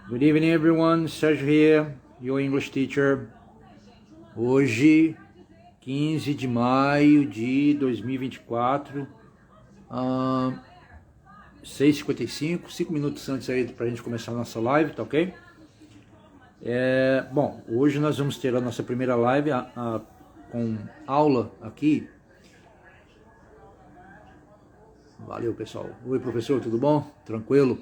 Good evening, everyone. Sergio here, your English teacher. Hoje, 15 de maio de 2024, 6h55, 5 minutos antes aí para a gente começar a nossa live, tá ok? Bom, hoje nós vamos ter a nossa primeira live com aula aqui. Valeu, pessoal. Oi, professor, tudo bom? Tranquilo?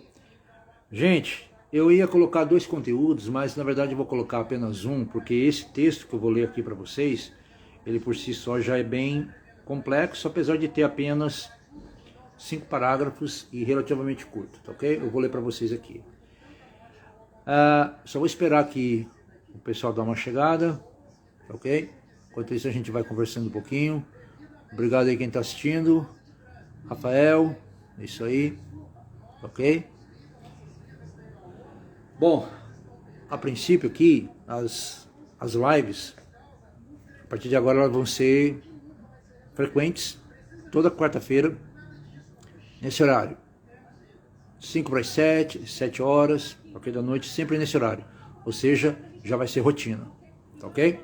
Gente, eu ia colocar dois conteúdos, mas na verdade eu vou colocar apenas um, porque esse texto que eu vou ler aqui para vocês, ele por si só já é bem complexo, apesar de ter apenas 5 parágrafos e relativamente curto, tá ok? Eu vou ler para vocês aqui. Só vou esperar que o pessoal dê uma chegada, tá ok? Enquanto isso a gente vai conversando um pouquinho. Obrigado aí quem está assistindo. Rafael, é isso aí, ok? Bom, a princípio aqui, as lives, a partir de agora elas vão ser frequentes, toda quarta-feira, nesse horário. 5 para as 7, 7 horas, ok, da noite, sempre nesse horário. Ou seja, já vai ser rotina, tá ok?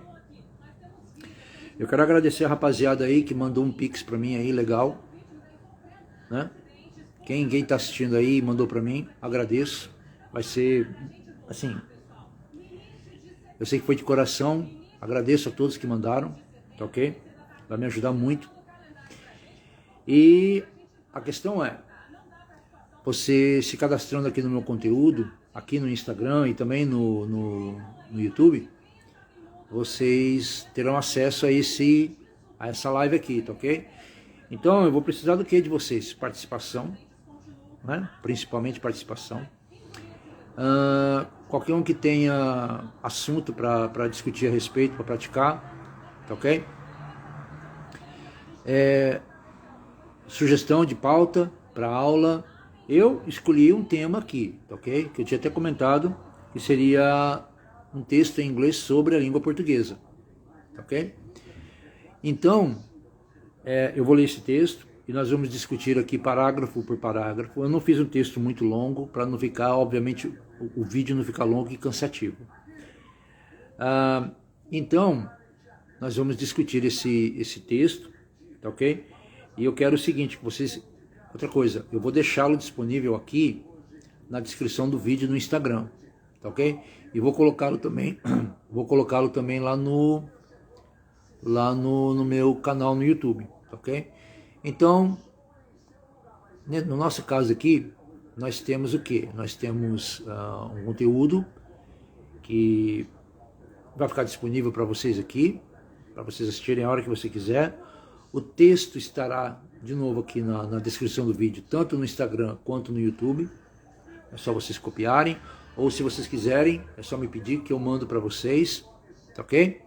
Eu quero agradecer a rapaziada aí que mandou um pix para mim aí, legal, né? Quem tá assistindo aí mandou para mim, agradeço. Vai ser, assim, eu sei que foi de coração, agradeço a todos que mandaram, tá ok? Vai me ajudar muito. E a questão é, você se cadastrando aqui no meu conteúdo, aqui no Instagram e também no YouTube, vocês terão acesso a essa live aqui, tá ok? Então eu vou precisar do que de vocês? Participação, né? Principalmente participação. Qualquer um que tenha assunto para discutir a respeito, para praticar, tá ok? Sugestão de pauta para aula. Eu escolhi um tema aqui, tá ok? Que eu tinha até comentado, que seria um texto em inglês sobre a língua portuguesa, tá ok? Então, eu vou ler esse texto e nós vamos discutir aqui parágrafo por parágrafo. Eu não fiz um texto muito longo, para não ficar, obviamente, o vídeo não ficar longo e cansativo. Então, nós vamos discutir esse texto, tá ok? E eu quero o seguinte, que vocês... Outra coisa, eu vou deixá-lo disponível aqui na descrição do vídeo no Instagram, tá ok? E vou colocá-lo também, lá no meu canal no YouTube, tá ok? Então, no nosso caso aqui, nós temos o quê? Nós temos um conteúdo que vai ficar disponível para vocês aqui, para vocês assistirem a hora que você quiser. O texto estará, de novo, aqui na descrição do vídeo, tanto no Instagram quanto no YouTube. É só vocês copiarem, ou se vocês quiserem, é só me pedir que eu mando para vocês, tá ok?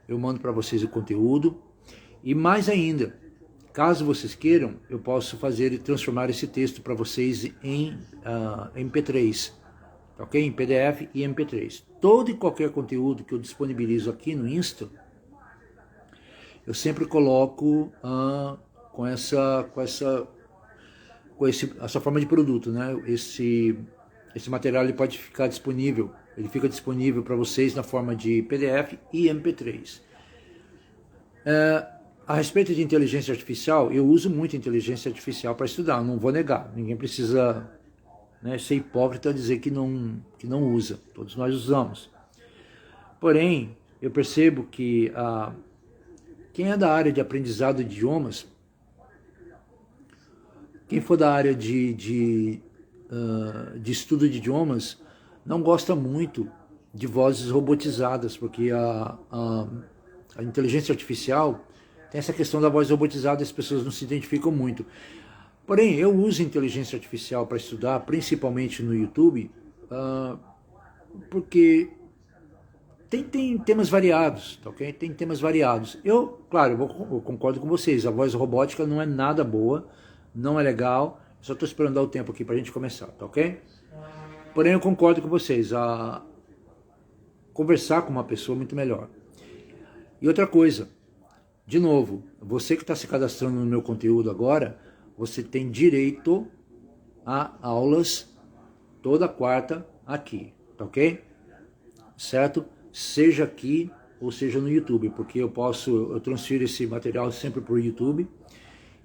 Eu mando para vocês o conteúdo. E mais ainda, caso vocês queiram, eu posso fazer e transformar esse texto para vocês em MP3, ok? Em PDF e MP3. Todo e qualquer conteúdo que eu disponibilizo aqui no Insta, eu sempre coloco com essa forma de produto, né? Esse material ele pode ficar disponível, ele fica disponível para vocês na forma de PDF e MP3. A respeito de inteligência artificial, eu uso muito inteligência artificial para estudar, não vou negar, ninguém precisa, né, ser hipócrita dizer que não usa, todos nós usamos. Porém, eu percebo que quem é da área de aprendizado de idiomas, quem for da área de estudo de idiomas, não gosta muito de vozes robotizadas, porque a inteligência artificial tem essa questão da voz robotizada e as pessoas não se identificam muito. Porém, eu uso inteligência artificial para estudar, principalmente no YouTube, porque tem temas variados, tá ok? Tem temas variados. Claro, eu concordo com vocês, a voz robótica não é nada boa, não é legal, só estou esperando dar o tempo aqui para a gente começar, tá ok? Porém, eu concordo com vocês, conversar com uma pessoa é muito melhor. E outra coisa, de novo, você que está se cadastrando no meu conteúdo agora, você tem direito a aulas toda quarta aqui, tá ok? Certo? Seja aqui ou seja no YouTube, porque eu transfiro esse material sempre por YouTube.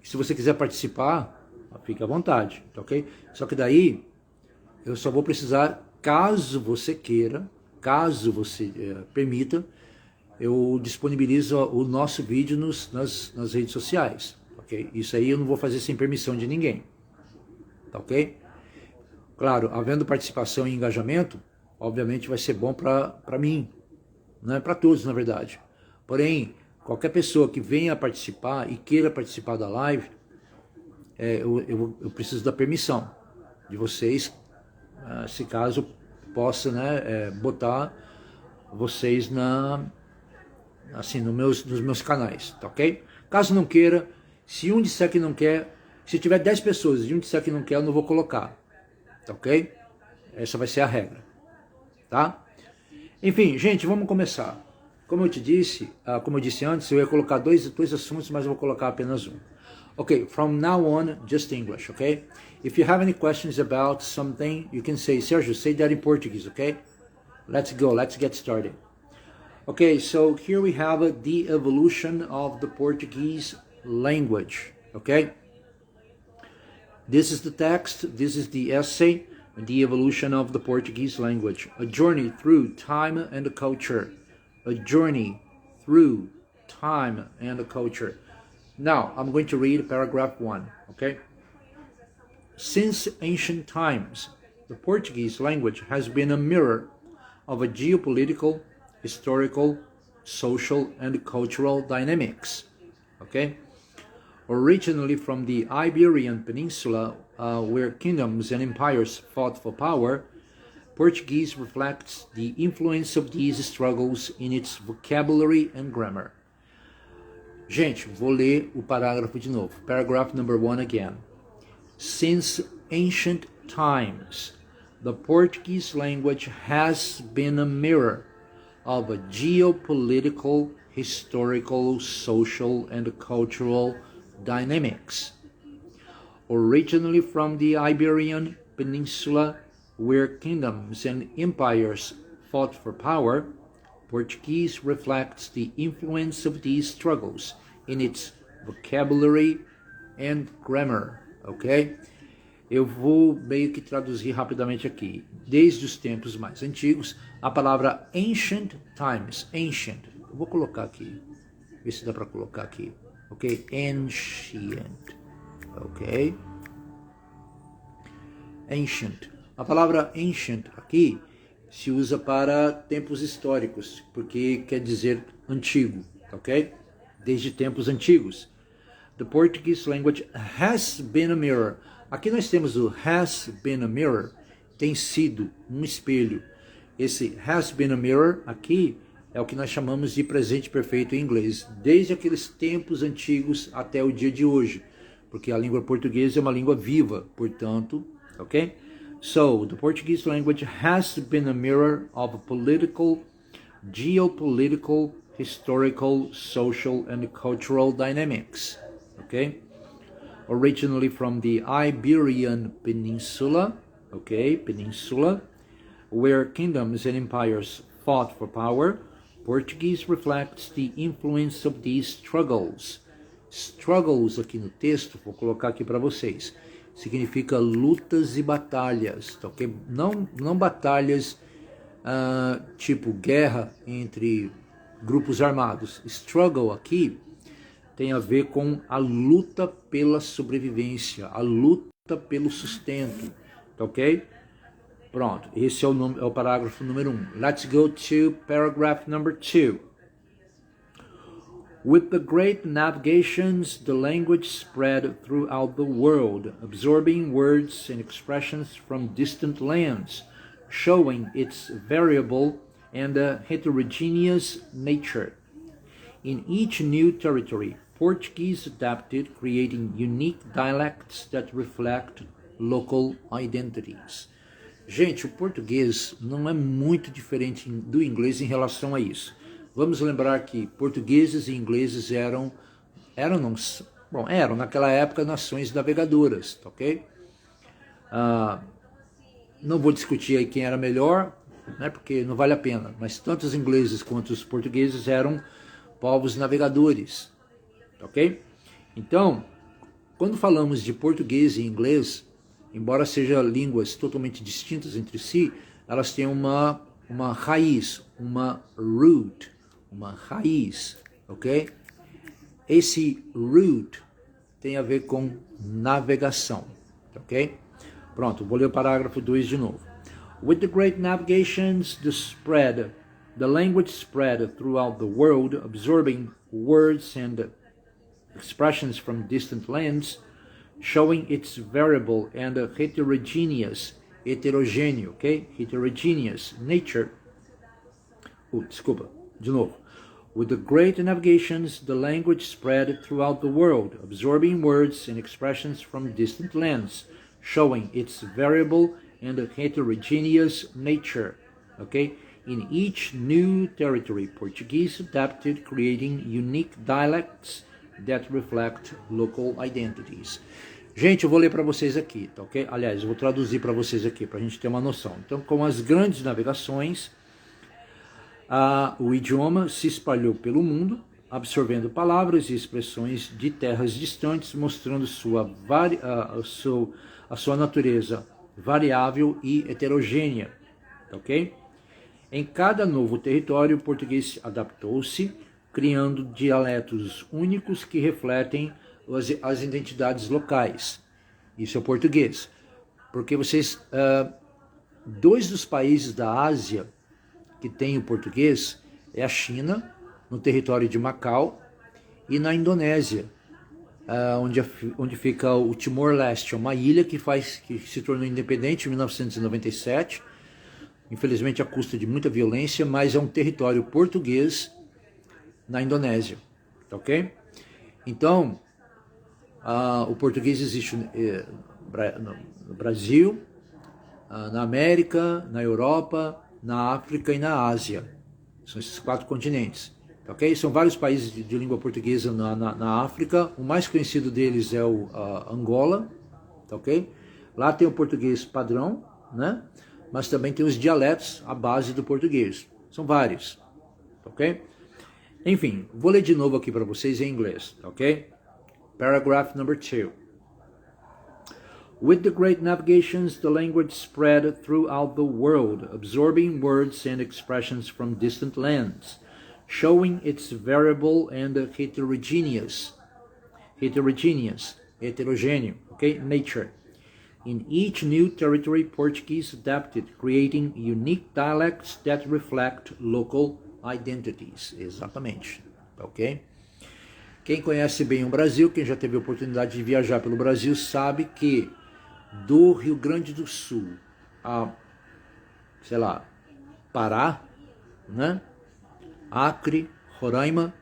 Se você quiser participar, fique à vontade, tá ok? Só que daí eu só vou precisar, caso você queira, caso você permita, eu disponibilizo o nosso vídeo nas redes sociais, ok? Isso aí eu não vou fazer sem permissão de ninguém, tá ok? Claro, havendo participação e engajamento, obviamente vai ser bom para mim, não é para todos, na verdade. Porém, qualquer pessoa que venha participar e queira participar da live, eu preciso da permissão de vocês, se caso possa, né, botar vocês assim, nos meus canais, tá ok? Caso não queira, se um disser que não quer, se tiver 10 pessoas e um disser que não quer, eu não vou colocar, tá ok? Essa vai ser a regra, tá? Enfim, gente, vamos começar. Como eu disse antes, eu ia colocar dois assuntos, mas eu vou colocar apenas um. Okay, from now on, just English, okay? If you have any questions about something, you can say, Sergio, say that in Portuguese, okay? Let's go, let's get started. Okay, so here we have the evolution of the Portuguese language, okay? This is the text, this is the essay, The Evolution of the Portuguese Language, a journey through time and culture, a journey through time and culture. Now, I'm going to read paragraph 1, okay? Since ancient times, the Portuguese language has been a mirror of a geopolitical, historical, social, and cultural dynamics, okay? Originally from the Iberian Peninsula, where kingdoms and empires fought for power, Portuguese reflects the influence of these struggles in its vocabulary and grammar. Gente, vou ler o parágrafo de novo. Paragraph number 1 again. Since ancient times, the Portuguese language has been a mirror of a geopolitical, historical, social, and cultural dynamics. Originally from the Iberian Peninsula, where kingdoms and empires fought for power, Portuguese reflects the influence of these struggles in its vocabulary and grammar, ok? Eu vou meio que traduzir rapidamente aqui. Desde os tempos mais antigos, a palavra ancient times, ancient, eu vou colocar aqui, ver se dá para colocar aqui, ok? Ancient, ok? Ancient. A palavra ancient aqui se usa para tempos históricos, porque quer dizer antigo, ok? Desde tempos antigos. The Portuguese language has been a mirror. Aqui nós temos o has been a mirror, tem sido um espelho. Esse has been a mirror aqui é o que nós chamamos de presente perfeito em inglês, desde aqueles tempos antigos até o dia de hoje, porque a língua portuguesa é uma língua viva, portanto, ok? So, the Portuguese language has been a mirror of political, geopolitical, historical, social, and cultural dynamics, okay? Originally from the Iberian Peninsula, okay, peninsula, where kingdoms and empires fought for power, Portuguese reflects the influence of these struggles. Struggles aqui no texto, vou colocar aqui para vocês, significa lutas e batalhas, tá ok? Não batalhas tipo guerra entre grupos armados. Struggle aqui tem a ver com a luta pela sobrevivência, a luta pelo sustento, tá ok? Pronto, esse é o parágrafo número 1. Let's go to paragraph number 2. With the great navigations, the language spread throughout the world, absorbing words and expressions from distant lands, showing its variable and heterogeneous nature. In each new territory, Portuguese adapted, creating unique dialects that reflect local identities. Gente, o português não é muito diferente do inglês em relação a isso. Vamos lembrar que portugueses e ingleses eram naquela época nações navegadoras, ok? Não vou discutir aí quem era melhor, né, porque não vale a pena, mas tanto os ingleses quanto os portugueses eram povos navegadores, ok? Então, quando falamos de português e inglês, embora sejam línguas totalmente distintas entre si, elas têm uma raiz, uma root, uma raiz, ok? Esse root tem a ver com navegação, ok? Pronto, vou ler o parágrafo 2 de novo. With the great navigations, the language spread throughout the world, absorbing words and expressions from distant lands, showing its variable and heterogeneous, okay? Heterogeneous nature. Desculpa, de novo. With the great navigations, the language spread throughout the world, absorbing words and expressions from distant lands, showing its variable and heterogeneous nature, okay? In each new territory, Portuguese adapted, creating unique dialects that reflect local identities. Gente, eu vou ler para vocês aqui, tá ok? Aliás, eu vou traduzir para vocês aqui, para a gente ter uma noção. Então, com as grandes navegações, o idioma se espalhou pelo mundo, absorvendo palavras e expressões de terras distantes, mostrando a sua natureza variável e heterogênea, ok? Em cada novo território, o português adaptou-se, criando dialetos únicos que refletem as identidades locais. Isso é o português. Porque dois dos países da Ásia que tem o português é a China, no território de Macau, e na Indonésia, onde fica o Timor-Leste, uma ilha que se tornou independente em 1997, infelizmente à custa de muita violência, mas é um território português na Indonésia, ok? Então, o português existe no Brasil, na América, na Europa, na África e na Ásia. São esses 4 continentes, ok? São vários países de língua portuguesa na África. O mais conhecido deles é o Angola, ok? Lá tem o português padrão, né? Mas também tem os dialetos à base do português. São vários, ok? Enfim, vou ler de novo aqui para vocês em inglês, ok? Paragraph number 2. With the great navigations, the language spread throughout the world, absorbing words and expressions from distant lands, showing its variable and heterogeneous, okay, nature. In each new territory, Portuguese adapted, creating unique dialects that reflect local identities. Exatamente, ok? Quem conhece bem o Brasil, quem já teve a oportunidade de viajar pelo Brasil, sabe que do Rio Grande do Sul a, sei lá, Pará, né? Acre, Roraima,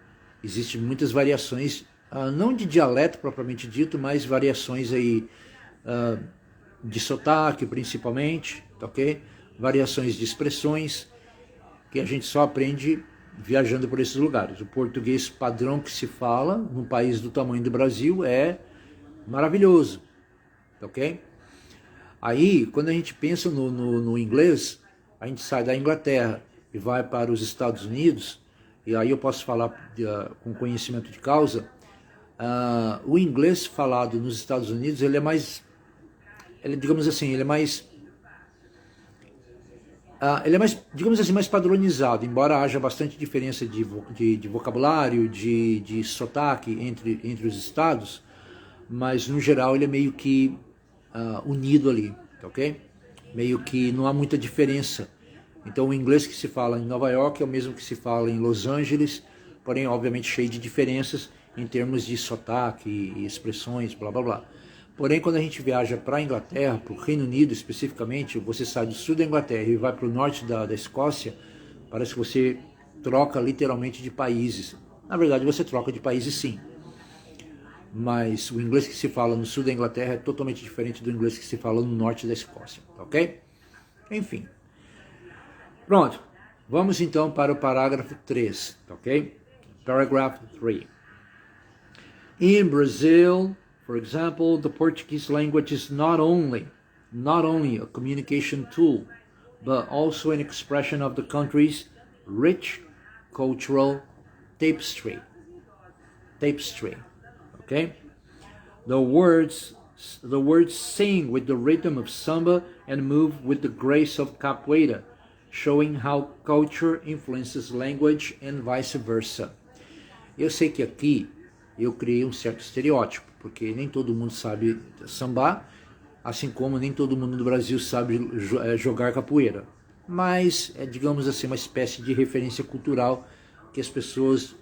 existem muitas variações, não de dialeto propriamente dito, mas variações aí de sotaque principalmente, ok? Variações de expressões que a gente só aprende viajando por esses lugares. O português padrão que se fala num país do tamanho do Brasil é maravilhoso, ok? Aí, quando a gente pensa no inglês, a gente sai da Inglaterra e vai para os Estados Unidos, e aí eu posso falar com conhecimento de causa, o inglês falado nos Estados Unidos, digamos assim, ele é mais, digamos assim, mais padronizado, embora haja bastante diferença de vocabulário, de sotaque entre os estados, mas no geral ele é meio que unido ali, ok? Meio que não há muita diferença. Então o inglês que se fala em Nova York é o mesmo que se fala em Los Angeles, porém obviamente cheio de diferenças em termos de sotaque e expressões, blá blá blá. Porém, quando a gente viaja para a Inglaterra, para o Reino Unido especificamente, você sai do sul da Inglaterra e vai para o norte da Escócia, parece que você troca literalmente de países. Na verdade, você troca de países sim. Mas o inglês que se fala no sul da Inglaterra é totalmente diferente do inglês que se fala no norte da Escócia, ok? Enfim. Pronto. Vamos então para o parágrafo 3, ok? Paragraph 3. In Brazil, for example, the Portuguese language is not only a communication tool, but also an expression of the country's rich cultural tapestry. Tapestry, okay? The words sing with the rhythm of samba and move with the grace of capoeira, showing how culture influences language and vice versa. Eu sei que aqui eu criei um certo estereótipo, porque nem todo mundo sabe sambar, assim como nem todo mundo do Brasil sabe jogar capoeira. Mas é, digamos assim, uma espécie de referência cultural que as pessoas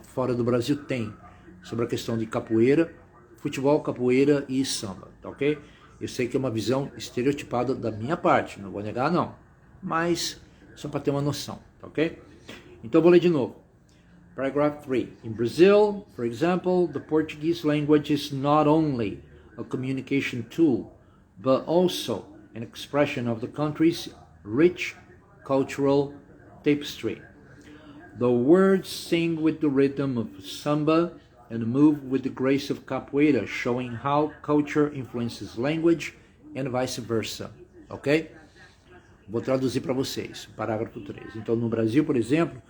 fora do Brasil têm sobre a questão de capoeira, futebol, capoeira e samba, tá ok? Eu sei que é uma visão estereotipada da minha parte, não vou negar não, mas só para ter uma noção, tá ok? Então vou ler de novo. Paragraph 3. In Brazil, for example, the Portuguese language is not only a communication tool, but also an expression of the country's rich cultural tapestry. The words sing with the rhythm of samba and move with the grace of capoeira, showing how culture influences language and vice versa. Ok? Vou traduzir para vocês. Parágrafo 3. Então, no Brasil, por exemplo,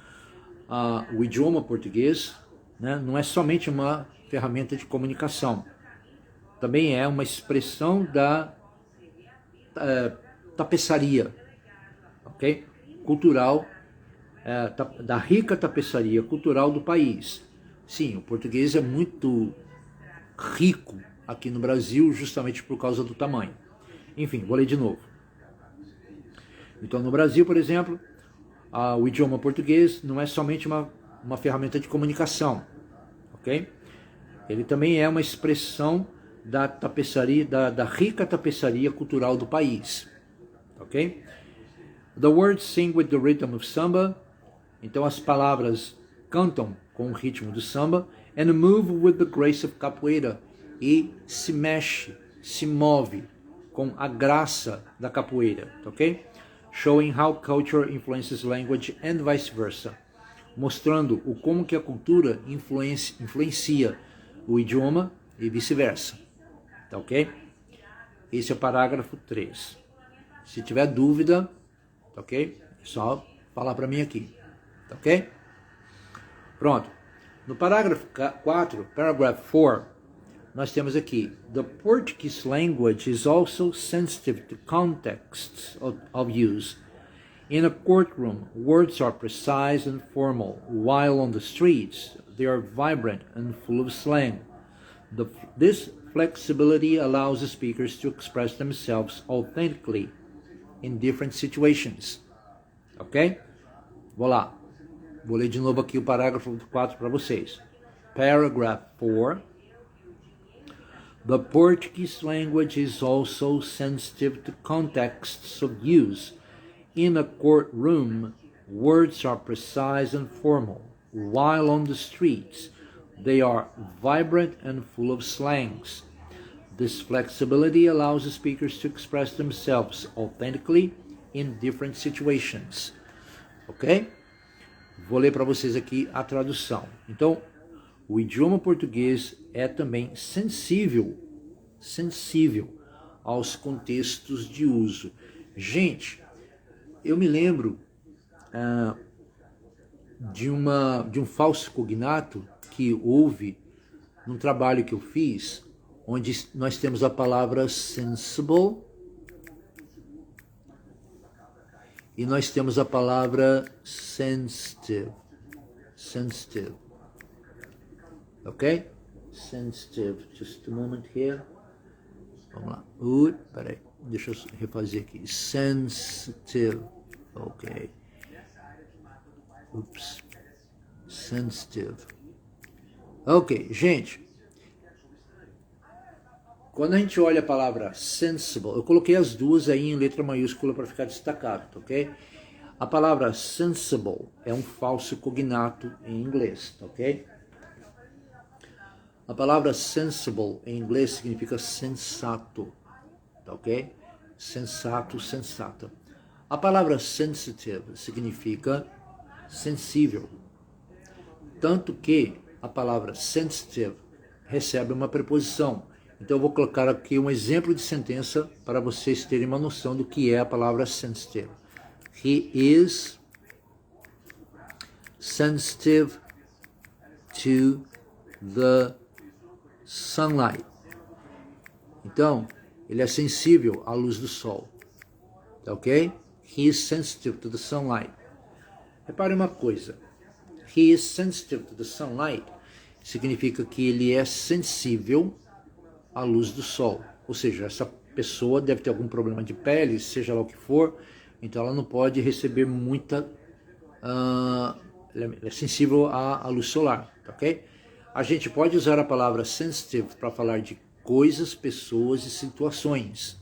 o idioma português, né, não é somente uma ferramenta de comunicação. Também é uma expressão da tapeçaria, ok? Cultural, da rica tapeçaria cultural do país. Sim, o português é muito rico aqui no Brasil, justamente por causa do tamanho. Enfim, vou ler de novo. Então, no Brasil, por exemplo, o idioma português não é somente uma ferramenta de comunicação, ok? Ele também é uma expressão da tapeçaria, da rica tapeçaria cultural do país, ok? The words sing with the rhythm of samba. Então as palavras cantam com o ritmo do samba. And move with the grace of capoeira. E se mexe, se move com a graça da capoeira, ok? Showing how culture influences language and vice versa. Mostrando como que a cultura influencia o idioma e vice-versa. Tá ok? Esse é o parágrafo 3. Se tiver dúvida, tá ok? É só falar para mim aqui. Tá ok? Pronto. No parágrafo 4, paragraph 4, nós temos aqui: The Portuguese language is also sensitive to contexts of use. In a courtroom, words are precise and formal, while on the streets, they are vibrant and full of slang. This flexibility allows the speakers to express themselves authentically in different situations. Ok? Vou lá. Vou ler de novo aqui o parágrafo 4 para vocês. Paragraph 4. The Portuguese language is also sensitive to contexts of use. In a courtroom, words are precise and formal, while on the streets, they are vibrant and full of slangs. This flexibility allows the speakers to express themselves authentically in different situations. Ok? Vou ler para vocês aqui a tradução. Então, o idioma português é também sensível aos contextos de uso. Gente, eu me lembro de um falso cognato que houve num trabalho que eu fiz, onde nós temos a palavra sensible e nós temos a palavra sensitive. Ok? Sensitive. Just a moment here. Vamos lá. Peraí. Deixa eu refazer aqui. Sensitive. Ok. Oops. Sensitive. Ok, gente. Quando a gente olha a palavra sensible, eu coloquei as duas aí em letra maiúscula para ficar destacado, ok? A palavra sensible é um falso cognato em inglês, ok? A palavra sensible em inglês significa sensato, ok? Sensato, sensata. A palavra sensitive significa sensível. Tanto que a palavra sensitive recebe uma preposição, Então eu vou colocar aqui um exemplo de sentença para vocês terem uma noção do que é a palavra sensitive. He is sensitive to the sunlight. Então, ele é sensível à luz do sol. Tá ok? He is sensitive to the sunlight. Repare uma coisa. He is sensitive to the sunlight significa que ele é sensível à luz do sol. Ou seja, essa pessoa deve ter algum problema de pele, seja lá o que for, então ela não pode receber muita... ela é sensível à luz solar, tá ok? A gente pode usar a palavra sensitive para falar de coisas, pessoas e situações,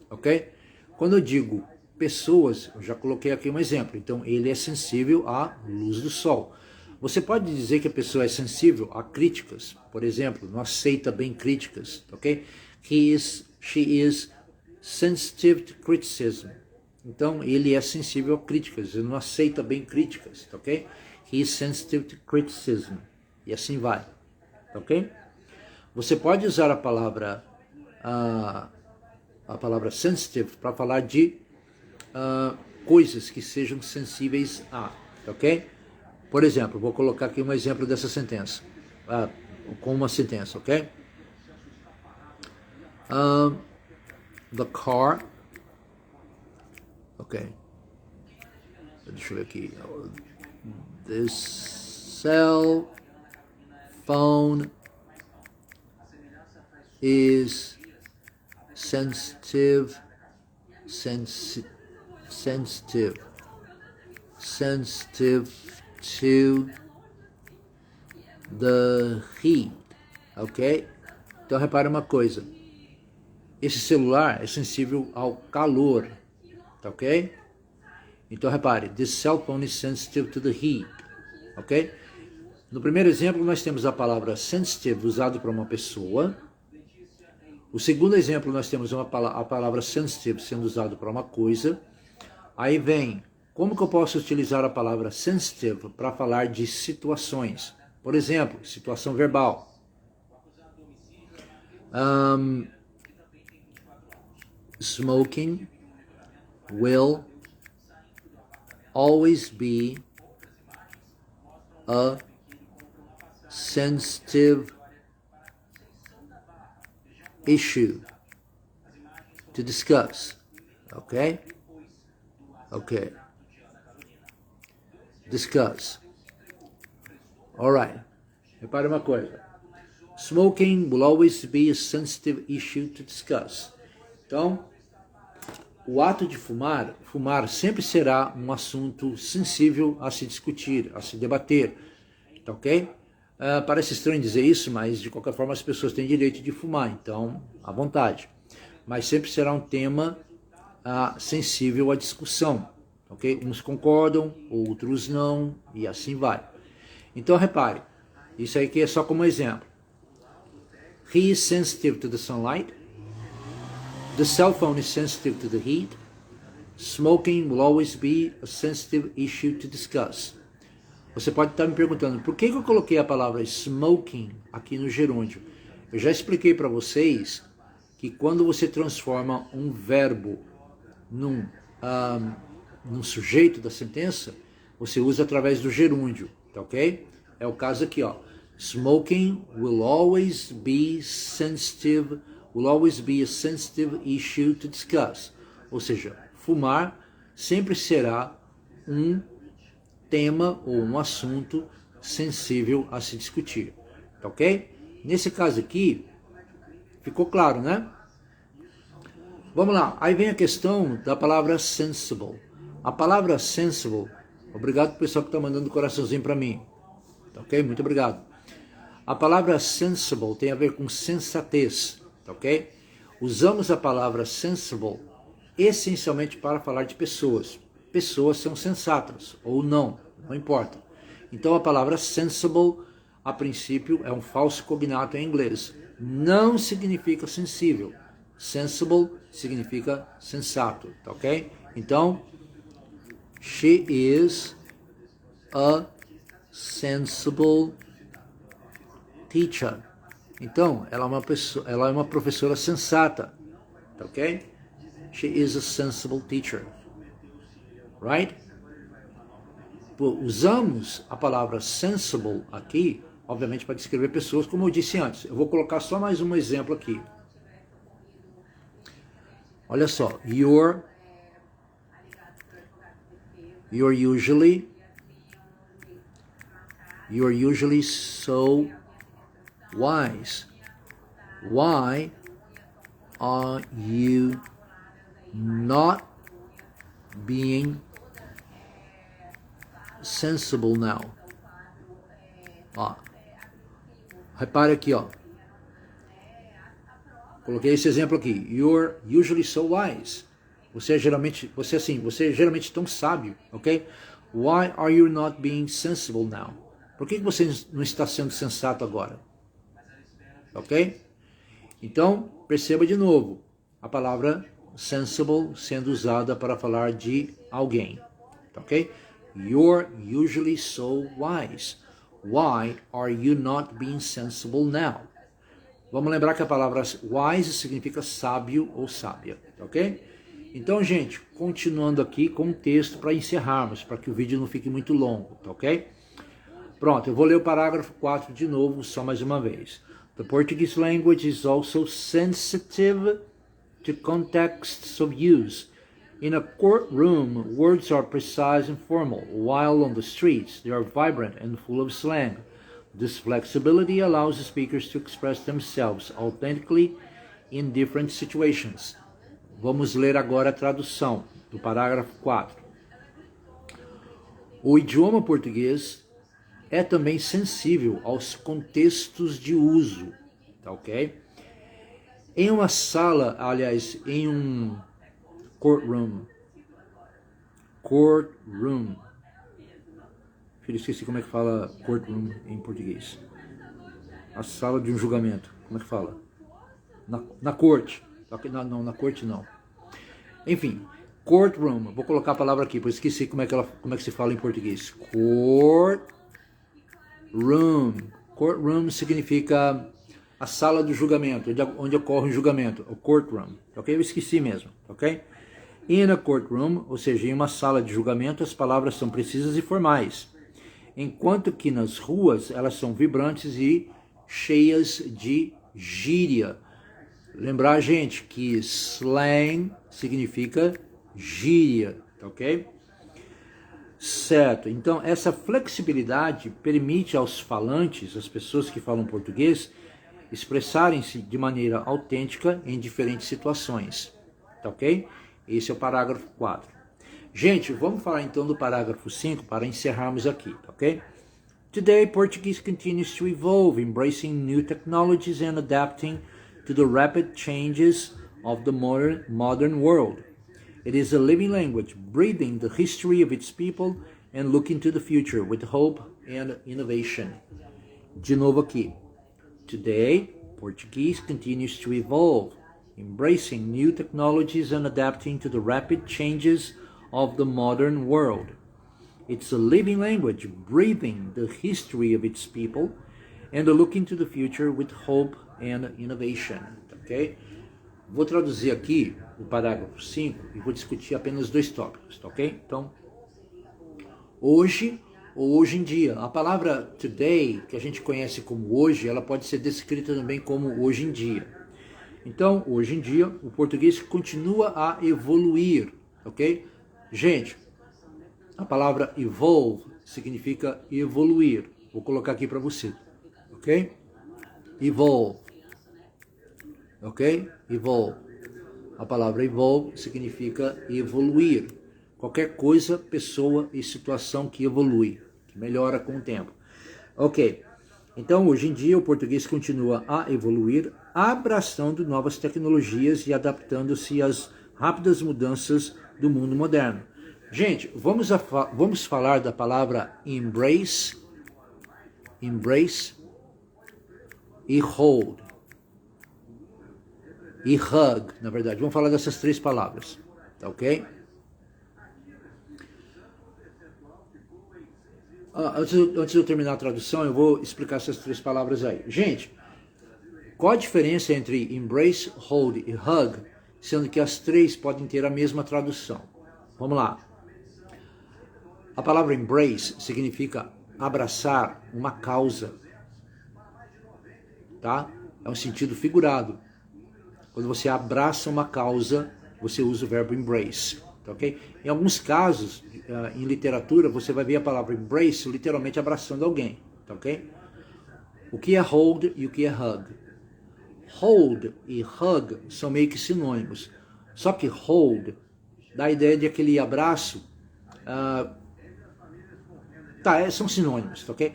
ok? Quando eu digo pessoas, eu já coloquei aqui um exemplo. Então, ele é sensível à luz do sol. Você pode dizer que a pessoa é sensível a críticas, por exemplo, não aceita bem críticas, ok? She is sensitive to criticism. Então, ele é sensível a críticas, ele não aceita bem críticas, ok? He is sensitive to criticism. E assim vai, ok? Você pode usar a palavra sensitive para falar de coisas que sejam sensíveis a, ok? Por exemplo, vou colocar aqui um exemplo dessa sentença, com uma sentença, ok? The car, ok? Deixa eu ver aqui. This cell phone is sensitive to the heat, ok? Então repare uma coisa, esse celular é sensível ao calor, tá ok? Então repare, this cell phone is sensitive to the heat, ok? No primeiro exemplo nós temos a palavra sensitive usado para uma pessoa. O segundo exemplo nós temos a palavra sensitive sendo usado para uma coisa. Aí vem, como que eu posso utilizar a palavra sensitive para falar de situações? Por exemplo, situação verbal. Smoking will always be a sensitive issue to discuss. Okay? Okay. Discuss. Alright. Repare uma coisa. Smoking will always be a sensitive issue to discuss. Então, o ato de fumar sempre será um assunto sensível a se discutir, a se debater. Tá ok? Parece estranho dizer isso, mas de qualquer forma as pessoas têm direito de fumar, então, à vontade. Mas sempre será um tema sensível à discussão, ok? Uns concordam, outros não, e assim vai. Então, repare, isso aí que é só como exemplo. He is sensitive to the sunlight. The cell phone is sensitive to the heat. Smoking will always be a sensitive issue to discuss. Você pode estar me perguntando, por que eu coloquei a palavra smoking aqui no gerúndio? Eu já expliquei para vocês que quando você transforma um verbo num sujeito da sentença, você usa através do gerúndio, tá ok? É o caso aqui, ó. Smoking will always be a sensitive issue to discuss. Ou seja, fumar sempre será um tema ou um assunto sensível a se discutir, tá ok? Nesse caso aqui, ficou claro, né? Vamos lá, aí vem a questão da palavra sensible. A palavra sensible, obrigado pro pessoal que está mandando coraçãozinho para mim, tá ok? Muito obrigado. A palavra sensible tem a ver com sensatez, tá ok? Usamos a palavra sensible essencialmente para falar de pessoas. Pessoas são sensatas, ou não importa. Então a palavra sensible, a princípio, é um falso cognato em inglês. Não significa sensível. Sensible significa sensato, tá ok? Então, she is a sensible teacher. Então, ela é uma professora sensata, ok? She is a sensible teacher, right? Usamos a palavra sensible aqui, obviamente, para descrever pessoas, como eu disse antes. Eu vou colocar só mais um exemplo aqui. Olha só, you're usually so wise. Why are you not being sensible now? Ó, repare aqui, ó. Coloquei esse exemplo aqui. You're usually so wise. Você é geralmente tão sábio, ok? Why are you not being sensible now? Por que você não está sendo sensato agora? Ok? Então, perceba de novo a palavra sensible sendo usada para falar de alguém, ok? You're usually so wise. Why are you not being sensible now? Vamos lembrar que a palavra wise significa sábio ou sábia, ok? Então, gente, continuando aqui com o texto para encerrarmos, para que o vídeo não fique muito longo, ok? Pronto, eu vou ler o parágrafo 4 de novo, só mais uma vez. The Portuguese language is also sensitive to contexts of use. In a courtroom, words are precise and formal, while on the streets, they are vibrant and full of slang. This flexibility allows the speakers to express themselves authentically in different situations. Vamos ler agora a tradução do parágrafo 4. O idioma português é também sensível aos contextos de uso, tá ok? Em uma sala, aliás, em um courtroom, filho, esqueci como é que fala courtroom em português. A sala de um julgamento, como é que fala? Na corte, não, na corte não. Enfim, courtroom, vou colocar a palavra aqui, porque esqueci como é que se fala em português. Courtroom significa a sala do julgamento, onde ocorre o julgamento, o courtroom, ok? Eu esqueci mesmo, ok? In a courtroom, ou seja, em uma sala de julgamento, as palavras são precisas e formais, enquanto que nas ruas elas são vibrantes e cheias de gíria. Lembrar, gente, que slang significa gíria, ok? Certo, então essa flexibilidade permite aos falantes, às pessoas que falam português, expressarem-se de maneira autêntica em diferentes situações, tá ok? Esse é o parágrafo 4. Gente, vamos falar então do parágrafo 5 para encerrarmos aqui, tá ok? Today, Portuguese continues to evolve, embracing new technologies and adapting to the rapid changes of the modern world. It is a living language, breathing the history of its people and looking to the future with hope and innovation. De novo aqui. Today, Portuguese continues to evolve, embracing new technologies and adapting to the rapid changes of the modern world. It's a living language, breathing the history of its people and looking to the future with hope and innovation. Ok? Vou traduzir aqui o parágrafo 5 e vou discutir apenas dois tópicos, tá ok? Então, hoje ou hoje em dia. A palavra today, que a gente conhece como hoje, ela pode ser descrita também como hoje em dia. Então, hoje em dia, o português continua a evoluir, ok? Gente, a palavra evolve significa evoluir. Vou colocar aqui para você, ok? Evolve. Ok? Evolve. A palavra evolve significa evoluir. Qualquer coisa, pessoa e situação que evolui, que melhora com o tempo. Ok. Então, hoje em dia, o português continua a evoluir, abraçando novas tecnologias e adaptando-se às rápidas mudanças do mundo moderno. Gente, vamos falar da palavra embrace e hold. E hug, na verdade. Vamos falar dessas três palavras, tá ok? Antes de eu terminar a tradução, eu vou explicar essas três palavras aí. Gente, Qual a diferença entre embrace, hold e hug, sendo que as três podem ter a mesma tradução? Vamos lá. A palavra embrace significa abraçar uma causa, tá? É um sentido figurado. Quando você abraça uma causa, você usa o verbo embrace, tá ok? Em alguns casos, em literatura, você vai ver a palavra embrace literalmente abraçando alguém, tá ok? O que é hold e o que é hug? Hold e hug são meio que sinônimos. Só que hold dá a ideia de aquele abraço. São sinônimos, tá ok?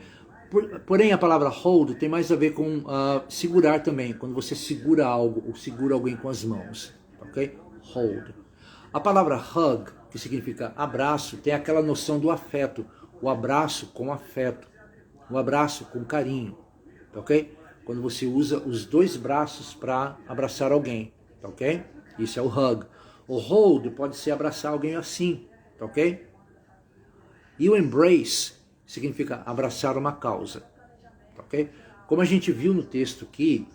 Porém, a palavra hold tem mais a ver com segurar também, quando você segura algo ou segura alguém com as mãos, tá ok? Hold. A palavra hug, que significa abraço, tem aquela noção do afeto, o abraço com afeto, o abraço com carinho, tá ok? Quando você usa os dois braços para abraçar alguém, tá ok? Isso é o hug. O hold pode ser abraçar alguém assim, tá ok? E o embrace significa abraçar uma causa, tá ok? Como a gente viu no texto aqui,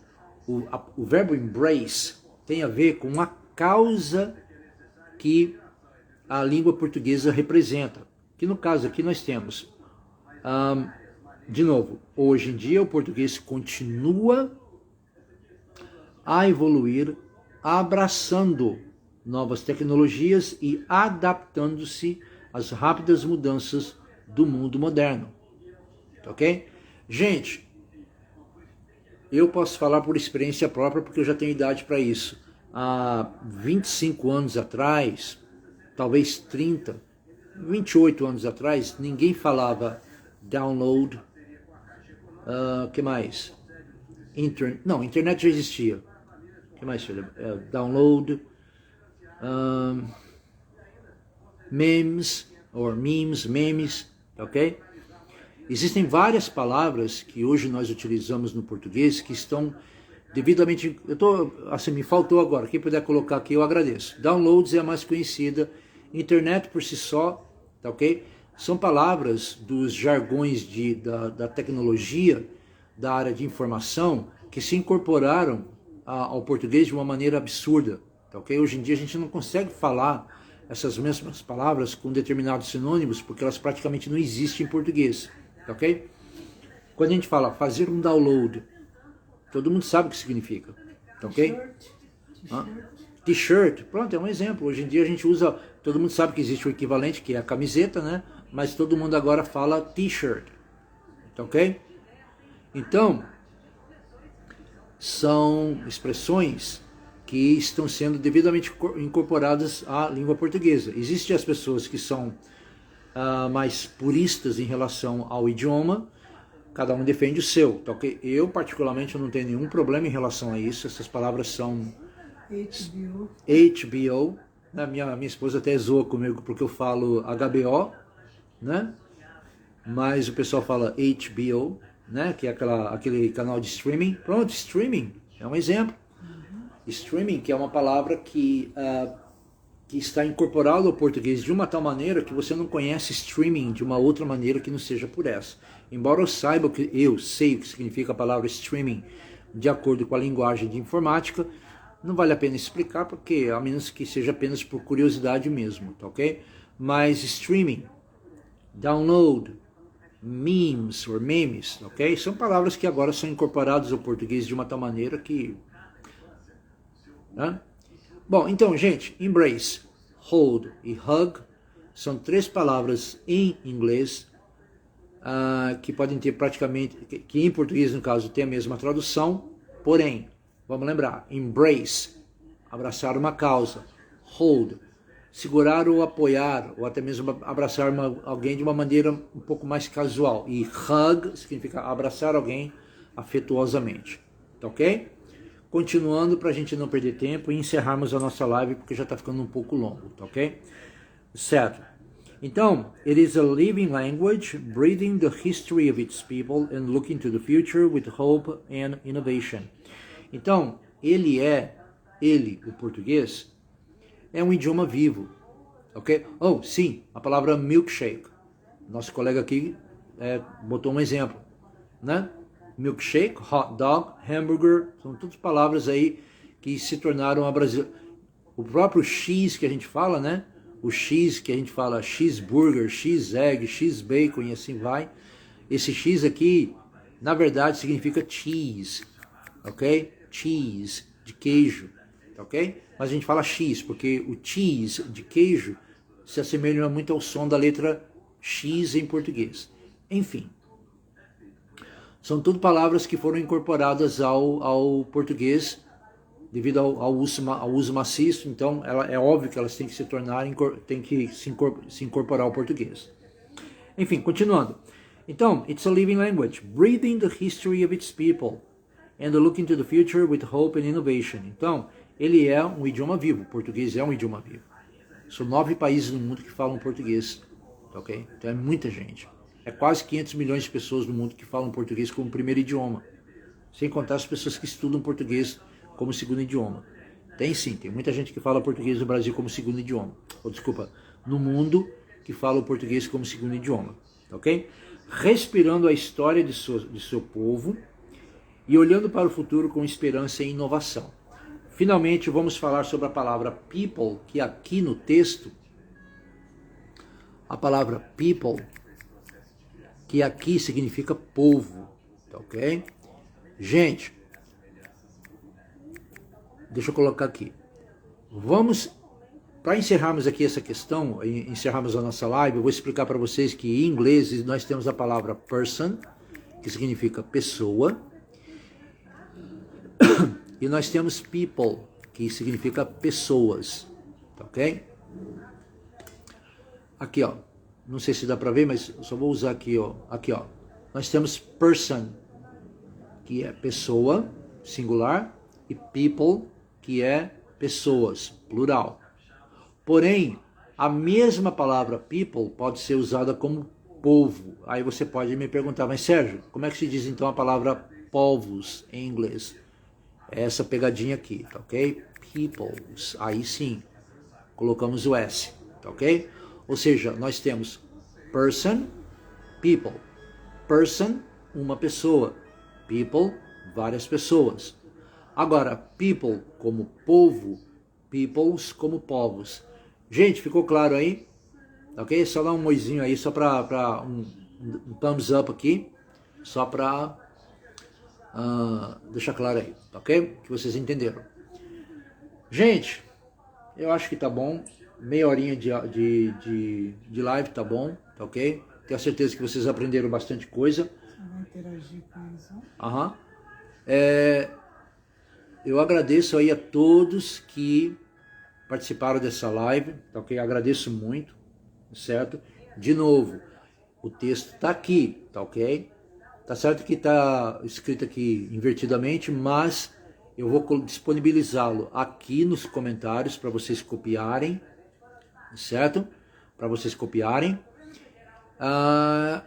o verbo embrace tem a ver com a causa que a língua portuguesa representa. Que no caso aqui nós temos, de novo, hoje em dia o português continua a evoluir, abraçando novas tecnologias e adaptando-se às rápidas mudanças do mundo moderno, ok? Gente, eu posso falar por experiência própria porque eu já tenho idade para isso. Há 25 anos atrás, talvez 30, 28 anos atrás, ninguém falava download, que mais? Internet já existia. O que mais, filha? Download, memes, memes, ok? Existem várias palavras que hoje nós utilizamos no português que estão devidamente... me faltou agora, quem puder colocar aqui eu agradeço. Downloads é a mais conhecida, internet por si só, tá ok? São palavras dos jargões da tecnologia, da área de informação, que se incorporaram ao português de uma maneira absurda, tá ok? Hoje em dia a gente não consegue falar essas mesmas palavras com determinados sinônimos, porque elas praticamente não existem em português, tá ok? Quando a gente fala fazer um download, todo mundo sabe o que significa, tá ok? T-shirt, pronto, é um exemplo. Hoje em dia a gente usa, todo mundo sabe que existe o equivalente, que é a camiseta, né? Mas todo mundo agora fala t-shirt, tá ok? Então, são expressões que estão sendo devidamente incorporadas à língua portuguesa. Existem as pessoas que são mais puristas em relação ao idioma, cada um defende o seu, tá ok? Eu, particularmente, não tenho nenhum problema em relação a isso. Essas palavras são HBO, né? Minha esposa até zoa comigo porque eu falo HBO, né? Mas o pessoal fala HBO, né? Que é aquele canal de streaming. Pronto, streaming é um exemplo. Streaming, que é uma palavra que está incorporada ao português de uma tal maneira que você não conhece streaming de uma outra maneira que não seja por essa. Embora eu saiba que eu sei o que significa a palavra streaming de acordo com a linguagem de informática, não vale a pena explicar, porque a menos que seja apenas por curiosidade mesmo, tá ok? Mas streaming, download, memes ou memes, ok? São palavras que agora são incorporadas ao português de uma tal maneira que... Bom, então, gente, embrace, hold e hug são três palavras em inglês que podem ter praticamente, que em português, no caso, tem a mesma tradução, porém, vamos lembrar, embrace, abraçar uma causa, hold, segurar ou apoiar, ou até mesmo abraçar alguém de uma maneira um pouco mais casual, e hug significa abraçar alguém afetuosamente, tá ok? Continuando para a gente não perder tempo e encerrarmos a nossa live, porque já está ficando um pouco longo, tá ok? Certo. Então, it is a living language, breathing the history of its people and looking to the future with hope and innovation. Então, o português, é um idioma vivo, ok? Oh, sim, a palavra milkshake. Nosso colega aqui botou um exemplo, né? milkshake, hot dog, hambúrguer, são todas palavras aí que se tornaram a brasileira. O próprio X que a gente fala, né? O X que a gente fala cheeseburger, cheese-egg, cheese-bacon e assim vai. Esse X aqui, na verdade, significa cheese, ok? Cheese, de queijo, ok? Mas a gente fala X, porque o cheese, de queijo, se assemelha muito ao som da letra X em português. Enfim, são tudo palavras que foram incorporadas ao português devido ao uso maciço, então é óbvio que elas têm que se tornar, têm que se incorporar ao português. Enfim, continuando. Então, it's a living language, breathing the history of its people, and looking to the future with hope and innovation. Então, ele é um idioma vivo, o português é um idioma vivo. São 9 países no mundo que falam português, ok? Então é muita gente. É quase 500 milhões de pessoas no mundo que falam português como primeiro idioma, sem contar as pessoas que estudam português como segundo idioma. Tem sim, tem muita gente que fala português no Brasil como segundo idioma. Ou desculpa, no mundo que fala o português como segundo idioma, ok? Respirando a história de seu povo e olhando para o futuro com esperança e inovação. Finalmente, vamos falar sobre a palavra people, que aqui no texto, a palavra people, que aqui significa povo, ok? Gente, deixa eu colocar aqui. Vamos, para encerrarmos aqui essa questão, encerrarmos a nossa live, eu vou explicar para vocês que em inglês nós temos a palavra person, que significa pessoa, e nós temos people, que significa pessoas, ok? Aqui, ó, não sei se dá para ver, mas eu só vou usar aqui, ó. Aqui, ó, nós temos person, que é pessoa, singular, e people, que é pessoas, plural. Porém, a mesma palavra people pode ser usada como povo. Aí você pode me perguntar, mas Sérgio, como é que se diz então a palavra povos em inglês? É essa pegadinha aqui, tá ok? Peoples, aí sim, colocamos o S, tá ok? Ou seja, nós temos person, people. Person, uma pessoa. People, várias pessoas. Agora, people como povo, peoples como povos. Gente, ficou claro aí? Ok? Só dá um oizinho aí, só para um thumbs up aqui, só para deixar claro aí, ok? Que vocês entenderam. Gente, eu acho que tá bom. Meia horinha de live tá bom, tá ok? Tenho certeza que vocês aprenderam bastante coisa. Você vai interagir com isso? Aham. Eu agradeço aí a todos que participaram dessa live, tá ok? Agradeço muito, certo? De novo, o texto tá aqui, tá ok? Tá certo que tá escrito aqui invertidamente, mas eu vou disponibilizá-lo aqui nos comentários para vocês copiarem, certo? Para vocês copiarem.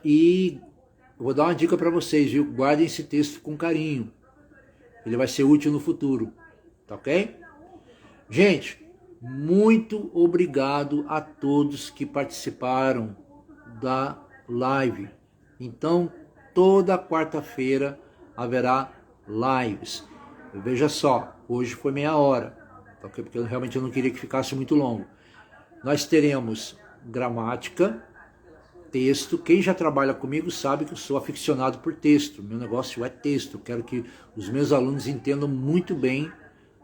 E vou dar uma dica para vocês, viu? Guardem esse texto com carinho. Ele vai ser útil no futuro, tá ok? Gente, muito obrigado a todos que participaram da live. Então, toda quarta-feira haverá lives. Veja só, hoje foi meia hora, tá ok? Porque realmente eu não queria que ficasse muito longo. Nós teremos gramática, texto. Quem já trabalha comigo sabe que eu sou aficionado por texto. Meu negócio é texto. Eu quero que os meus alunos entendam muito bem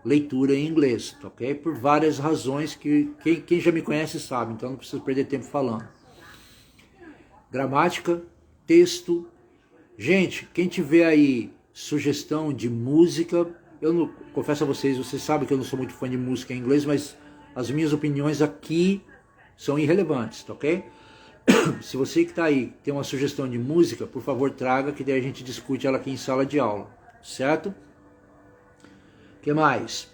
leitura em inglês, ok? Por várias razões que quem já me conhece sabe, então não preciso perder tempo falando. Gramática, texto. Gente, quem tiver aí sugestão de música, eu não, confesso a vocês sabem que eu não sou muito fã de música em inglês, mas as minhas opiniões aqui são irrelevantes, tá ok? Se você que está aí tem uma sugestão de música, por favor traga, que daí a gente discute ela aqui em sala de aula, certo? O que mais?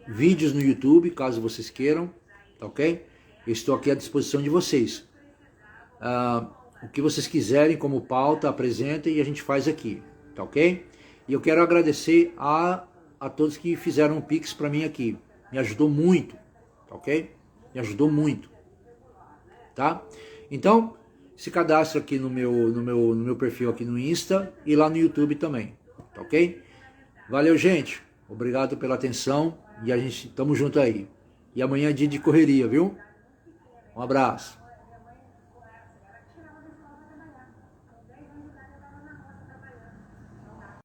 Vídeos no YouTube, caso vocês queiram, tá ok? Eu estou aqui à disposição de vocês. O que vocês quiserem como pauta, apresentem e a gente faz aqui, tá ok? E eu quero agradecer a todos que fizeram um Pix para mim aqui. Me ajudou muito, tá ok? Me ajudou muito. Tá? Então, se cadastra aqui no meu perfil aqui no Insta e lá no YouTube também, tá ok? Valeu, gente. Obrigado pela atenção e a gente tamo junto aí. E amanhã é dia de correria, viu? Um abraço.